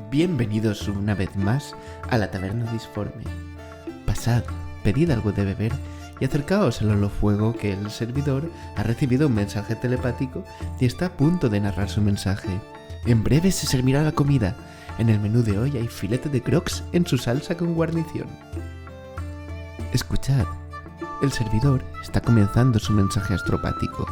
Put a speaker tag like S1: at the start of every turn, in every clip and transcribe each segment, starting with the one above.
S1: Bienvenidos una vez más a la Taberna Disforme. Pasad, pedid algo de beber y acercaos al holofuego que el servidor ha recibido un mensaje telepático y está a punto de narrar su mensaje. En breve se servirá la comida. En el menú de hoy hay filete de crocs en su salsa con guarnición. Escuchad, el servidor está comenzando su mensaje astropático.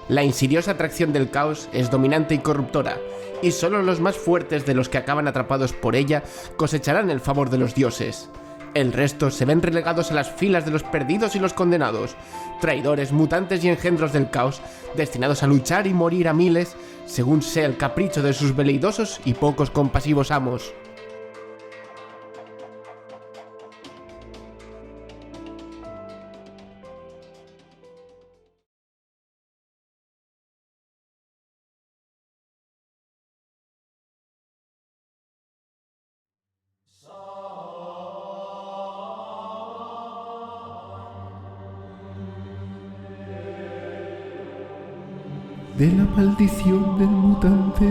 S2: La insidiosa atracción del caos es dominante y corruptora, y solo los más fuertes de los que acaban atrapados por ella cosecharán el favor de los dioses. El resto se ven relegados a las filas de los perdidos y los condenados, traidores, mutantes y engendros del caos, destinados a luchar y morir a miles, según sea el capricho de sus veleidosos y pocos compasivos amos.
S3: De la maldición del mutante,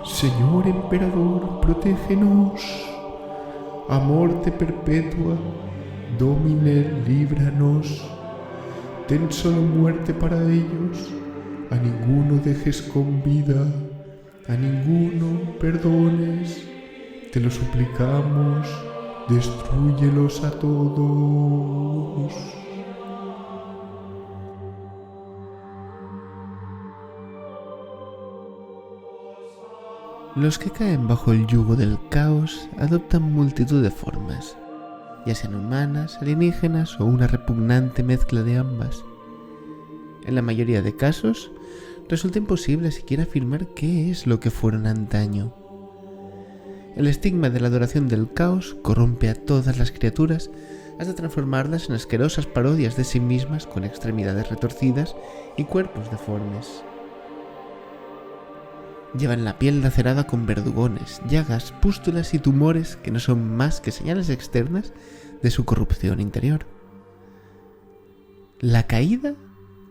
S3: Señor Emperador, protégenos. A muerte perpetua, Domine, líbranos. Ten solo muerte para ellos, a ninguno dejes con vida, a ninguno perdones. Te lo suplicamos, destrúyelos a todos.
S1: Los que caen bajo el yugo del caos adoptan multitud de formas, ya sean humanas, alienígenas o una repugnante mezcla de ambas. En la mayoría de casos, resulta imposible siquiera afirmar qué es lo que fueron antaño. El estigma de la adoración del caos corrompe a todas las criaturas hasta transformarlas en asquerosas parodias de sí mismas con extremidades retorcidas y cuerpos deformes. Llevan la piel lacerada con verdugones, llagas, pústulas y tumores que no son más que señales externas de su corrupción interior. La caída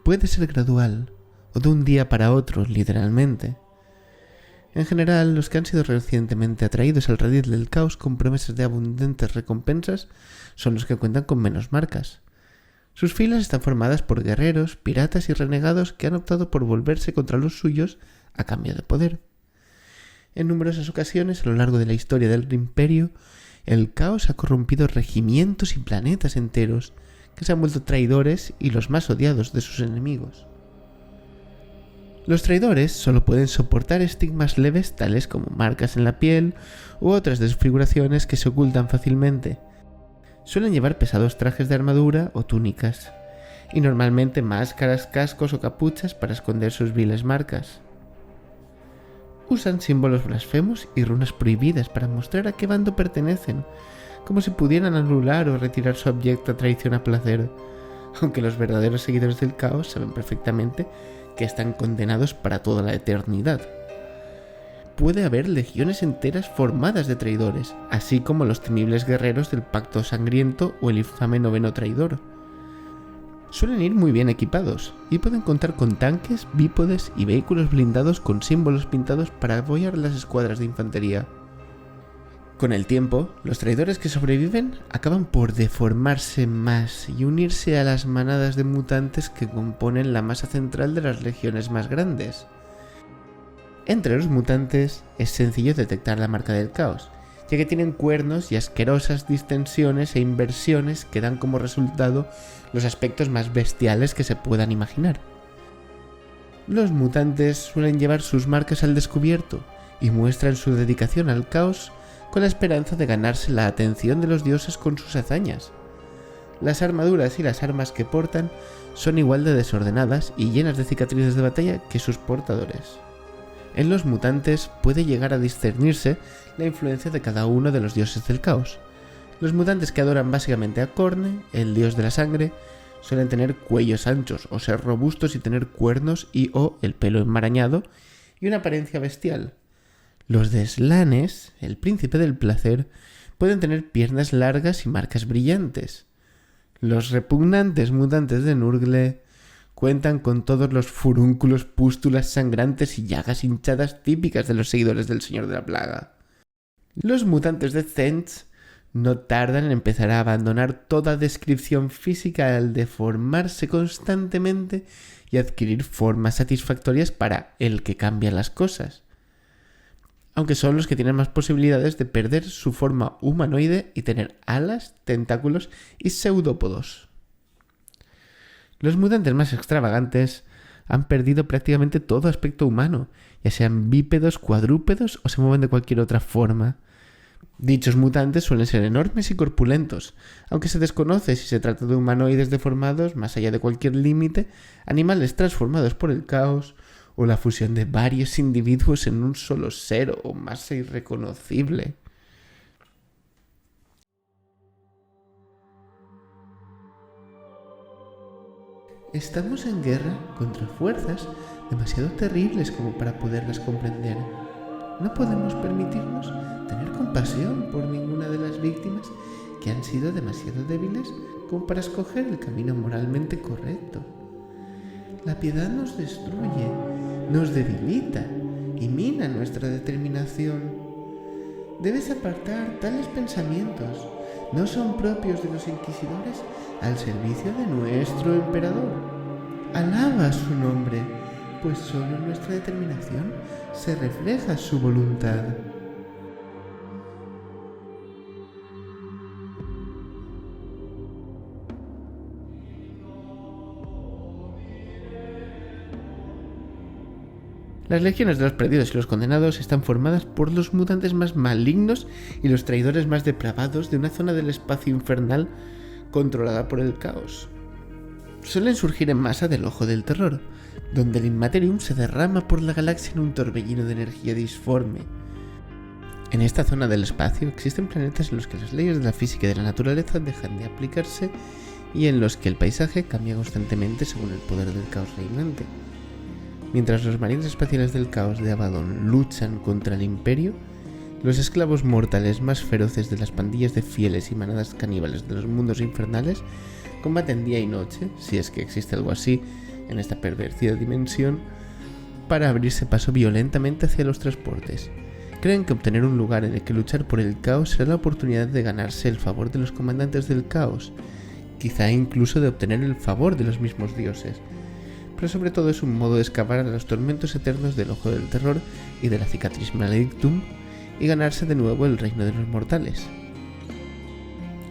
S1: puede ser gradual o de un día para otro, literalmente. En general, los que han sido recientemente atraídos al redil del caos con promesas de abundantes recompensas son los que cuentan con menos marcas. Sus filas están formadas por guerreros, piratas y renegados que han optado por volverse contra los suyos a cambio de poder. En numerosas ocasiones a lo largo de la historia del imperio, el caos ha corrompido regimientos y planetas enteros que se han vuelto traidores y los más odiados de sus enemigos. Los traidores solo pueden soportar estigmas leves tales como marcas en la piel u otras desfiguraciones que se ocultan fácilmente. Suelen llevar pesados trajes de armadura o túnicas, y normalmente máscaras, cascos o capuchas para esconder sus viles marcas. Usan símbolos blasfemos y runas prohibidas para mostrar a qué bando pertenecen, como si pudieran anular o retirar su abyecta traición a placer, aunque los verdaderos seguidores del caos saben perfectamente que están condenados para toda la eternidad. Puede haber legiones enteras formadas de traidores, así como los temibles guerreros del Pacto Sangriento o el infame Noveno Traidor. Suelen ir muy bien equipados y pueden contar con tanques, bípodes y vehículos blindados con símbolos pintados para apoyar las escuadras de infantería. Con el tiempo, los traidores que sobreviven acaban por deformarse más y unirse a las manadas de mutantes que componen la masa central de las legiones más grandes. Entre los mutantes es sencillo detectar la marca del caos, ya que tienen cuernos y asquerosas distensiones e inversiones que dan como resultado los aspectos más bestiales que se puedan imaginar. Los mutantes suelen llevar sus marcas al descubierto y muestran su dedicación al caos con la esperanza de ganarse la atención de los dioses con sus hazañas. Las armaduras y las armas que portan son igual de desordenadas y llenas de cicatrices de batalla que sus portadores. En los mutantes puede llegar a discernirse la influencia de cada uno de los dioses del caos. Los mutantes que adoran básicamente a Khorne, el dios de la sangre, suelen tener cuellos anchos o ser robustos y tener cuernos y o el pelo enmarañado y una apariencia bestial. Los de Slanes, el príncipe del placer, pueden tener piernas largas y marcas brillantes. Los repugnantes mutantes de Nurgle cuentan con todos los furúnculos, pústulas sangrantes y llagas hinchadas típicas de los seguidores del Señor de la Plaga. Los mutantes de Thenns no tardan en empezar a abandonar toda descripción física al deformarse constantemente y adquirir formas satisfactorias para el que cambia las cosas, aunque son los que tienen más posibilidades de perder su forma humanoide y tener alas, tentáculos y pseudópodos. Los mutantes más extravagantes han perdido prácticamente todo aspecto humano, ya sean bípedos, cuadrúpedos o se mueven de cualquier otra forma. Dichos mutantes suelen ser enormes y corpulentos, aunque se desconoce si se trata de humanoides deformados más allá de cualquier límite, animales transformados por el caos o la fusión de varios individuos en un solo ser o masa irreconocible. Estamos en guerra contra fuerzas demasiado terribles como para poderlas comprender. No podemos permitirnos tener compasión por ninguna de las víctimas que han sido demasiado débiles como para escoger el camino moralmente correcto. La piedad nos destruye, nos debilita y mina nuestra determinación. Debes apartar tales pensamientos, no son propios de los inquisidores al servicio de nuestro emperador. Alaba su nombre, pues solo en nuestra determinación se refleja su voluntad. Las legiones de los perdidos y los condenados están formadas por los mutantes más malignos y los traidores más depravados de una zona del espacio infernal controlada por el caos. Suelen surgir en masa del Ojo del Terror, donde el Immaterium se derrama por la galaxia en un torbellino de energía disforme. En esta zona del espacio existen planetas en los que las leyes de la física y de la naturaleza dejan de aplicarse y en los que el paisaje cambia constantemente según el poder del caos reinante. Mientras los marines espaciales del caos de Abaddon luchan contra el Imperio, los esclavos mortales más feroces de las pandillas de fieles y manadas caníbales de los mundos infernales combaten día y noche, si es que existe algo así en esta pervertida dimensión, para abrirse paso violentamente hacia los transportes. Creen que obtener un lugar en el que luchar por el caos será la oportunidad de ganarse el favor de los comandantes del caos, quizá incluso de obtener el favor de los mismos dioses. Pero sobre todo es un modo de escapar a los tormentos eternos del Ojo del Terror y de la Cicatrix Maledictum y ganarse de nuevo el reino de los mortales.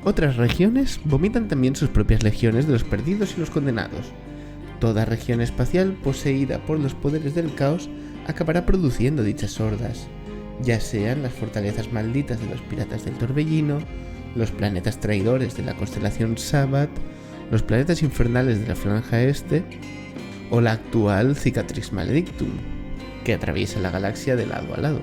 S1: Otras regiones vomitan también sus propias legiones de los perdidos y los condenados. Toda región espacial poseída por los poderes del caos acabará produciendo dichas hordas, ya sean las fortalezas malditas de los piratas del torbellino, los planetas traidores de la constelación Sabbath, los planetas infernales de la franja este, o la actual Cicatrix Maledictum, que atraviesa la galaxia de lado a lado.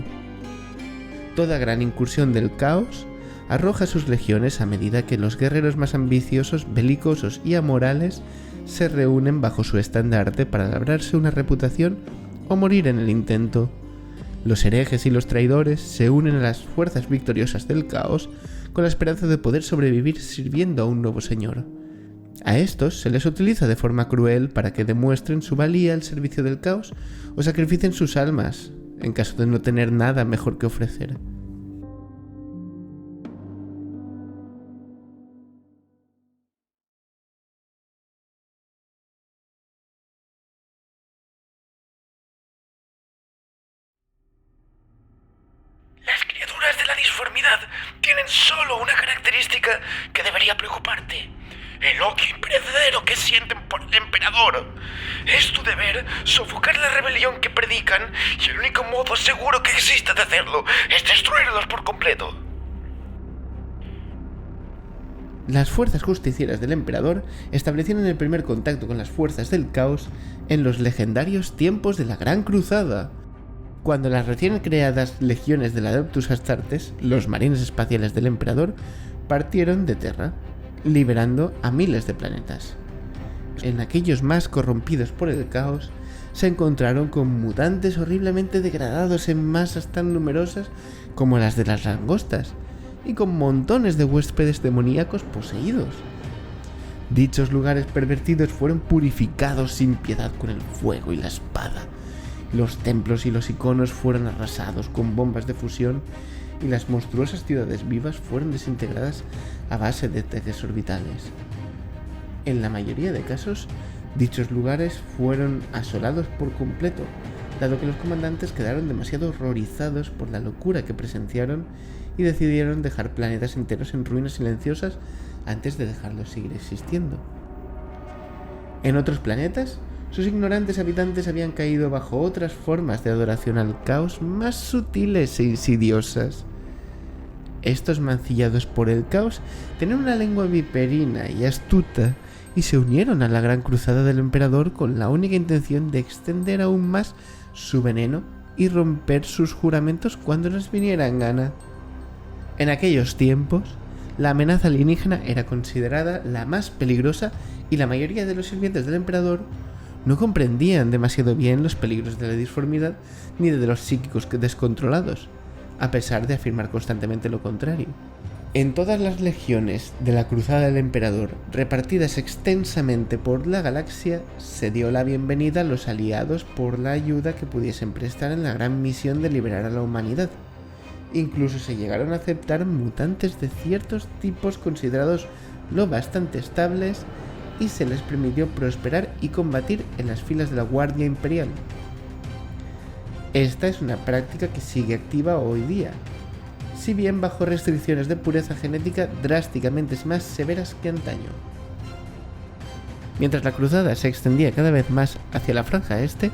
S1: Toda gran incursión del caos arroja sus legiones a medida que los guerreros más ambiciosos, belicosos y amorales se reúnen bajo su estandarte para labrarse una reputación o morir en el intento. Los herejes y los traidores se unen a las fuerzas victoriosas del caos con la esperanza de poder sobrevivir sirviendo a un nuevo señor. A estos se les utiliza de forma cruel para que demuestren su valía al servicio del caos o sacrificen sus almas, en caso de no tener nada mejor que ofrecer.
S4: Las criaturas de la disformidad tienen solo una característica que debería preocuparte: el odio imperecedero que sienten por el emperador. Es tu deber sofocar la rebelión que predican y el único modo seguro que existe de hacerlo es destruirlos por completo.
S1: Las fuerzas justicieras del emperador establecieron el primer contacto con las fuerzas del caos en los legendarios tiempos de la Gran Cruzada, cuando las recién creadas legiones del Adeptus Astartes, los marines espaciales del emperador, partieron de Terra, liberando a miles de planetas. En aquellos más corrompidos por el caos, se encontraron con mutantes horriblemente degradados en masas tan numerosas como las de las langostas, y con montones de huéspedes demoníacos poseídos. Dichos lugares pervertidos fueron purificados sin piedad con el fuego y la espada. Los templos y los iconos fueron arrasados con bombas de fusión y las monstruosas ciudades vivas fueron desintegradas a base de ataques orbitales. En la mayoría de casos, dichos lugares fueron asolados por completo, dado que los comandantes quedaron demasiado horrorizados por la locura que presenciaron y decidieron dejar planetas enteros en ruinas silenciosas antes de dejarlos seguir existiendo. En otros planetas, sus ignorantes habitantes habían caído bajo otras formas de adoración al caos más sutiles e insidiosas. Estos mancillados por el caos tenían una lengua viperina y astuta y se unieron a la gran cruzada del emperador con la única intención de extender aún más su veneno y romper sus juramentos cuando les viniera en gana. En aquellos tiempos, la amenaza alienígena era considerada la más peligrosa y la mayoría de los sirvientes del emperador no comprendían demasiado bien los peligros de la disformidad ni de los psíquicos descontrolados, a pesar de afirmar constantemente lo contrario. En todas las legiones de la Cruzada del Emperador, repartidas extensamente por la galaxia, se dio la bienvenida a los aliados por la ayuda que pudiesen prestar en la gran misión de liberar a la humanidad. Incluso se llegaron a aceptar mutantes de ciertos tipos considerados lo bastante estables y se les permitió prosperar y combatir en las filas de la Guardia Imperial. Esta es una práctica que sigue activa hoy día, si bien bajo restricciones de pureza genética drásticamente más severas que antaño. Mientras la cruzada se extendía cada vez más hacia la franja este,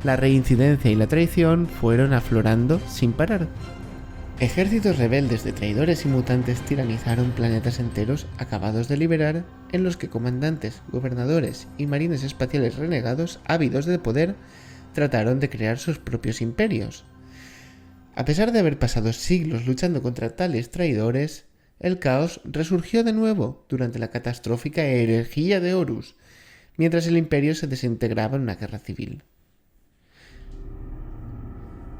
S1: la reincidencia y la traición fueron aflorando sin parar. Ejércitos rebeldes de traidores y mutantes tiranizaron planetas enteros acabados de liberar, en los que comandantes, gobernadores y marines espaciales renegados, ávidos de poder, trataron de crear sus propios imperios. A pesar de haber pasado siglos luchando contra tales traidores, el caos resurgió de nuevo durante la catastrófica herejía de Horus, mientras el imperio se desintegraba en una guerra civil.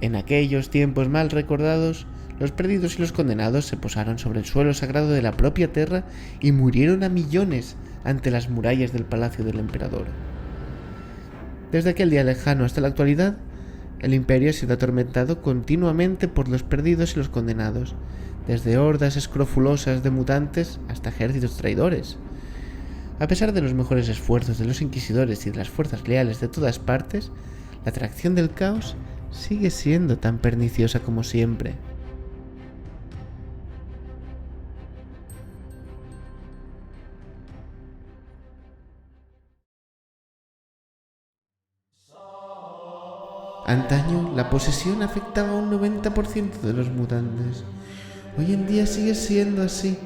S1: En aquellos tiempos mal recordados, los perdidos y los condenados se posaron sobre el suelo sagrado de la propia Terra y murieron a millones ante las murallas del palacio del emperador. Desde aquel día lejano hasta la actualidad, el imperio ha sido atormentado continuamente por los perdidos y los condenados, desde hordas escrofulosas de mutantes hasta ejércitos traidores. A pesar de los mejores esfuerzos de los inquisidores y de las fuerzas leales de todas partes, la atracción del caos sigue siendo tan perniciosa como siempre. Antaño, la posesión afectaba a un 90% de los mutantes. Hoy en día sigue siendo así,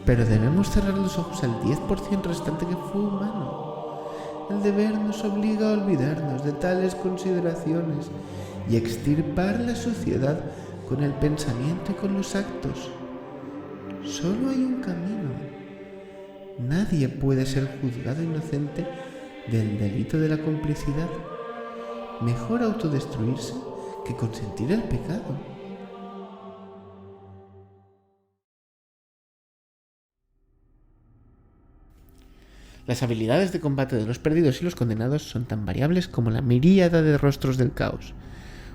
S1: pero debemos cerrar los ojos al 10% restante que fue humano. El deber nos obliga a olvidarnos de tales consideraciones y extirpar la suciedad con el pensamiento y con los actos. Solo hay un camino. Nadie puede ser juzgado inocente del delito de la complicidad. Mejor autodestruirse que consentir el pecado. Las habilidades de combate de los perdidos y los condenados son tan variables como la miríada de rostros del caos.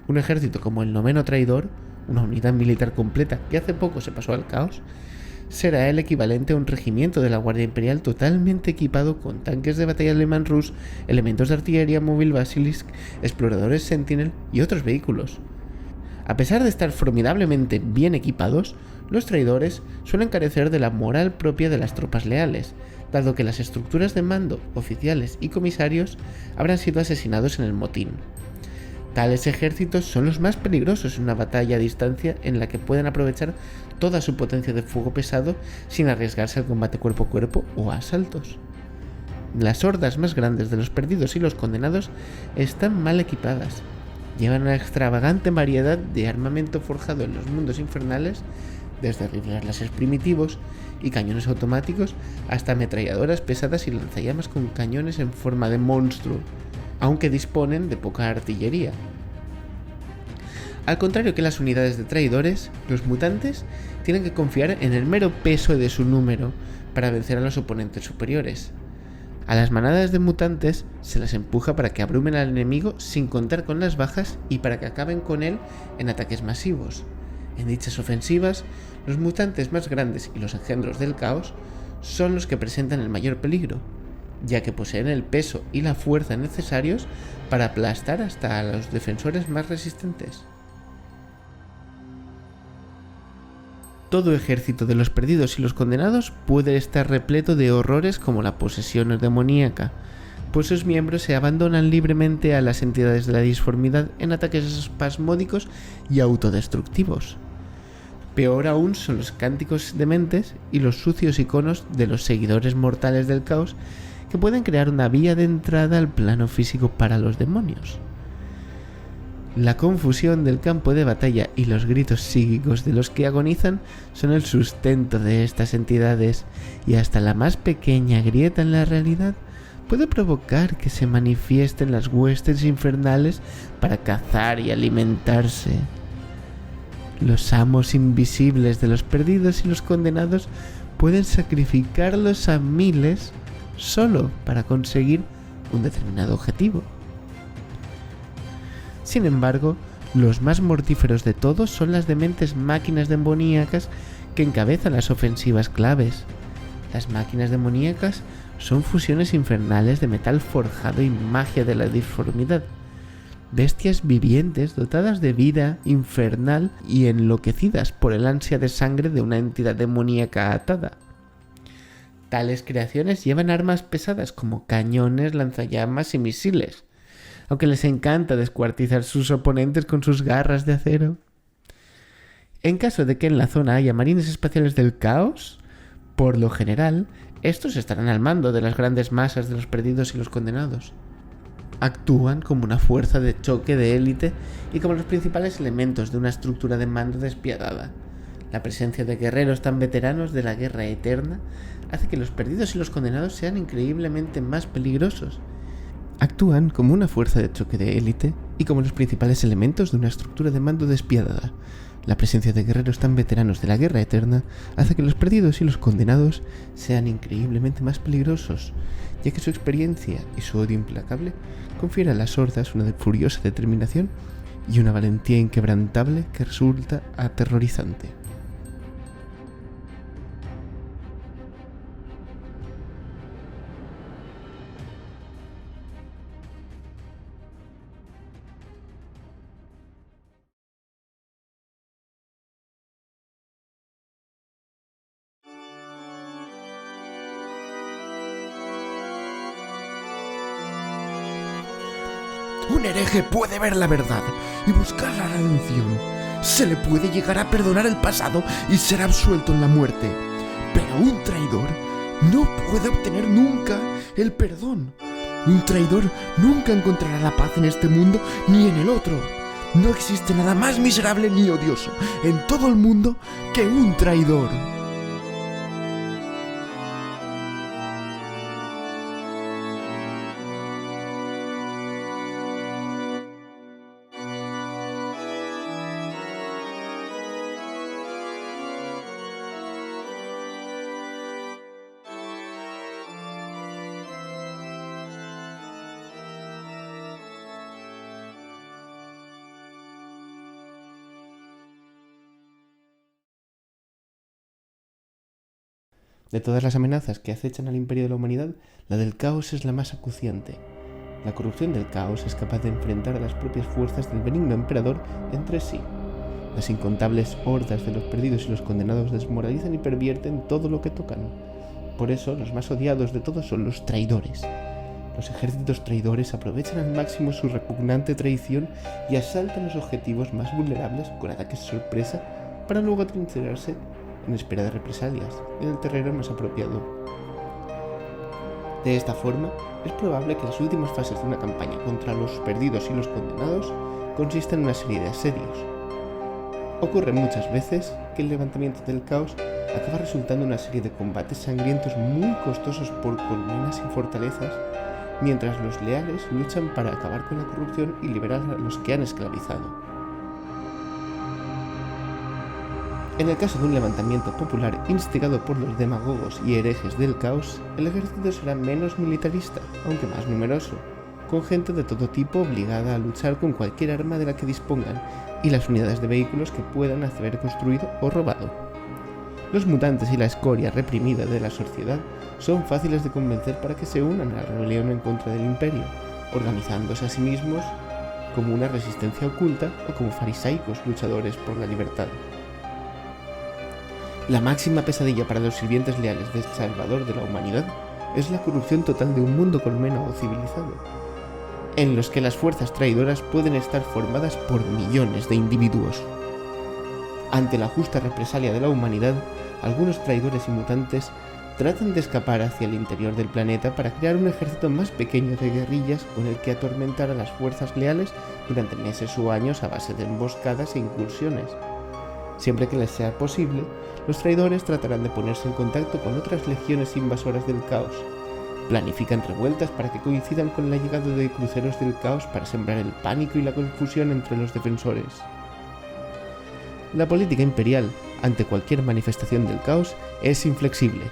S1: Un ejército como el Noveno Traidor, una unidad militar completa que hace poco se pasó al caos, será el equivalente a un regimiento de la Guardia Imperial totalmente equipado con tanques de batalla alemán Rus, elementos de artillería móvil Basilisk, exploradores Sentinel y otros vehículos. A pesar de estar formidablemente bien equipados, los traidores suelen carecer de la moral propia de las tropas leales, dado que las estructuras de mando, oficiales y comisarios habrán sido asesinados en el motín. Tales ejércitos son los más peligrosos en una batalla a distancia en la que pueden aprovechar toda su potencia de fuego pesado sin arriesgarse al combate cuerpo a cuerpo o a asaltos. Las hordas más grandes de los perdidos y los condenados están mal equipadas. Llevan una extravagante variedad de armamento forjado en los mundos infernales, desde rifles láser primitivos y cañones automáticos hasta ametralladoras pesadas y lanzallamas con cañones en forma de monstruo, aunque disponen de poca artillería. Al contrario que las unidades de traidores, los mutantes tienen que confiar en el mero peso de su número para vencer a los oponentes superiores. A las manadas de mutantes se las empuja para que abrumen al enemigo sin contar con las bajas y para que acaben con él en ataques masivos. En dichas ofensivas, los mutantes más grandes y los engendros del caos son los que presentan el mayor peligro, ya que poseen el peso y la fuerza necesarios para aplastar hasta a los defensores más resistentes. Todo ejército de los perdidos y los condenados puede estar repleto de horrores como la posesión demoníaca, pues sus miembros se abandonan libremente a las entidades de la disformidad en ataques espasmódicos y autodestructivos. Peor aún son los cánticos dementes y los sucios iconos de los seguidores mortales del caos que pueden crear una vía de entrada al plano físico para los demonios. La confusión del campo de batalla y los gritos psíquicos de los que agonizan son el sustento de estas entidades, y hasta la más pequeña grieta en la realidad puede provocar que se manifiesten las huestes infernales para cazar y alimentarse. Los amos invisibles de los perdidos y los condenados pueden sacrificarlos a miles solo para conseguir un determinado objetivo. Sin embargo, los más mortíferos de todos son las dementes máquinas demoníacas que encabezan las ofensivas claves. Las máquinas demoníacas son fusiones infernales de metal forjado y magia de la disformidad. Bestias vivientes dotadas de vida infernal y enloquecidas por el ansia de sangre de una entidad demoníaca atada. Tales creaciones llevan armas pesadas como cañones, lanzallamas y misiles, aunque les encanta descuartizar sus oponentes con sus garras de acero. En caso de que en la zona haya marines espaciales del caos, por lo general, estos estarán al mando de las grandes masas de los perdidos y los condenados. Actúan como una fuerza de choque de élite y como los principales elementos de una estructura de mando despiadada. La presencia de guerreros tan veteranos de la guerra eterna hace que los perdidos y los condenados sean increíblemente más peligrosos. Actúan como una fuerza de choque de élite y como los principales elementos de una estructura de mando despiadada. La presencia de guerreros tan veteranos de la guerra eterna hace que los perdidos y los condenados sean increíblemente más peligrosos, ya que su experiencia y su odio implacable confiere a las hordas una furiosa determinación y una valentía inquebrantable que resulta aterrorizante.
S3: Un hereje puede ver la verdad y buscar la redención. Se le puede llegar a perdonar el pasado y ser absuelto en la muerte. Pero un traidor no puede obtener nunca el perdón. Un traidor nunca encontrará la paz en este mundo ni en el otro. No existe nada más miserable ni odioso en todo el mundo que un traidor.
S1: De todas las amenazas que acechan al imperio de la humanidad, la del caos es la más acuciante. La corrupción del caos es capaz de enfrentar a las propias fuerzas del benigno emperador entre sí. Las incontables hordas de los perdidos y los condenados desmoralizan y pervierten todo lo que tocan. Por eso, los más odiados de todos son los traidores. Los ejércitos traidores aprovechan al máximo su repugnante traición y asaltan los objetivos más vulnerables con ataques sorpresa para luego atrincherarse en espera de represalias en el terreno más apropiado. De esta forma, es probable que las últimas fases de una campaña contra los perdidos y los condenados consistan en una serie de asedios. Ocurre muchas veces que el levantamiento del caos acaba resultando en una serie de combates sangrientos muy costosos por colmenas y fortalezas, mientras los leales luchan para acabar con la corrupción y liberar a los que han esclavizado. En el caso de un levantamiento popular instigado por los demagogos y herejes del caos, el ejército será menos militarista, aunque más numeroso, con gente de todo tipo obligada a luchar con cualquier arma de la que dispongan y las unidades de vehículos que puedan haber construido o robado. Los mutantes y la escoria reprimida de la sociedad son fáciles de convencer para que se unan a la rebelión en contra del imperio, organizándose a sí mismos como una resistencia oculta o como farisaicos luchadores por la libertad. La máxima pesadilla para los sirvientes leales del Salvador de la humanidad es la corrupción total de un mundo colmena o civilizado, en los que las fuerzas traidoras pueden estar formadas por millones de individuos. Ante la justa represalia de la humanidad, algunos traidores y mutantes tratan de escapar hacia el interior del planeta para crear un ejército más pequeño de guerrillas con el que atormentar a las fuerzas leales durante meses o años a base de emboscadas e incursiones. Siempre que les sea posible, los traidores tratarán de ponerse en contacto con otras legiones invasoras del caos. Planifican revueltas para que coincidan con la llegada de cruceros del caos para sembrar el pánico y la confusión entre los defensores. La política imperial, ante cualquier manifestación del caos, es inflexible.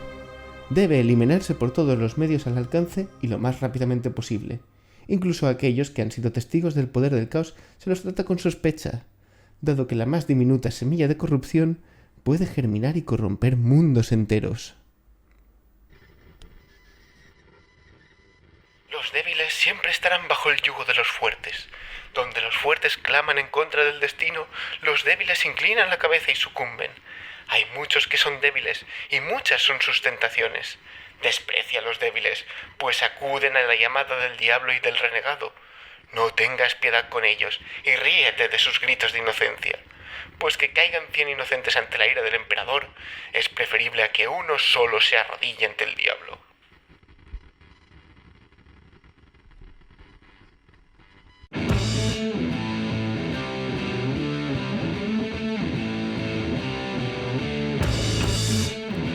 S1: Debe eliminarse por todos los medios al alcance y lo más rápidamente posible. Incluso a aquellos que han sido testigos del poder del caos se los trata con sospecha, dado que la más diminuta semilla de corrupción puede germinar y corromper mundos enteros.
S4: Los débiles siempre estarán bajo el yugo de los fuertes. Donde los fuertes claman en contra del destino, los débiles inclinan la cabeza y sucumben. Hay muchos que son débiles y muchas son sus tentaciones. Desprecia a los débiles, pues acuden a la llamada del diablo y del renegado. No tengas piedad con ellos y ríete de sus gritos de inocencia, pues que caigan 100 inocentes ante la ira del emperador es preferible a que uno solo se arrodille ante el diablo.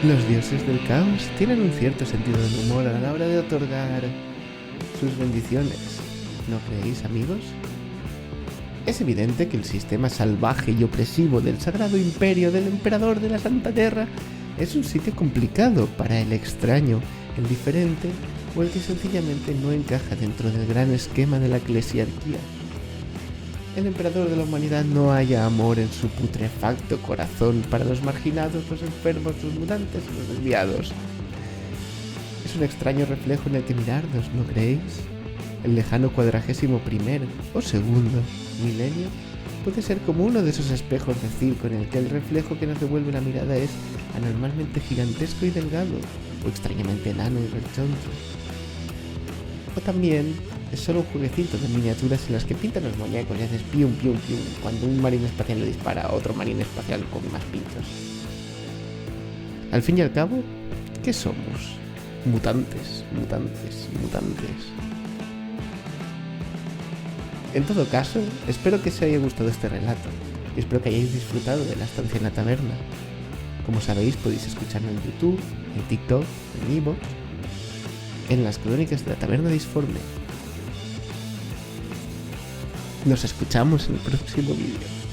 S1: Los dioses del caos tienen un cierto sentido del humor a la hora de otorgar sus bendiciones, ¿no creéis, amigos? Es evidente que el sistema salvaje y opresivo del sagrado imperio del emperador de la Santa Tierra es un sitio complicado para el extraño, el diferente o el que sencillamente no encaja dentro del gran esquema de la eclesiarquía. El emperador de la humanidad no halla amor en su putrefacto corazón para los marginados, los enfermos, los mutantes y los desviados. Es un extraño reflejo en el que mirarnos, ¿no creéis? El lejano 41º o segundo milenio puede ser como uno de esos espejos de circo en el que el reflejo que nos devuelve la mirada es anormalmente gigantesco y delgado, o extrañamente enano y rechoncho. O también es solo un jueguecito de miniaturas en las que pintan los muñecos y haces pium pium pium cuando un marín espacial le dispara a otro marín espacial con más pinchos. Al fin y al cabo, ¿qué somos? Mutantes, mutantes, mutantes. En todo caso, espero que os haya gustado este relato y espero que hayáis disfrutado de la estancia en la taberna. Como sabéis, podéis escucharlo en YouTube, en TikTok, en iVoox, en las crónicas de la taberna disforme. Nos escuchamos en el próximo vídeo.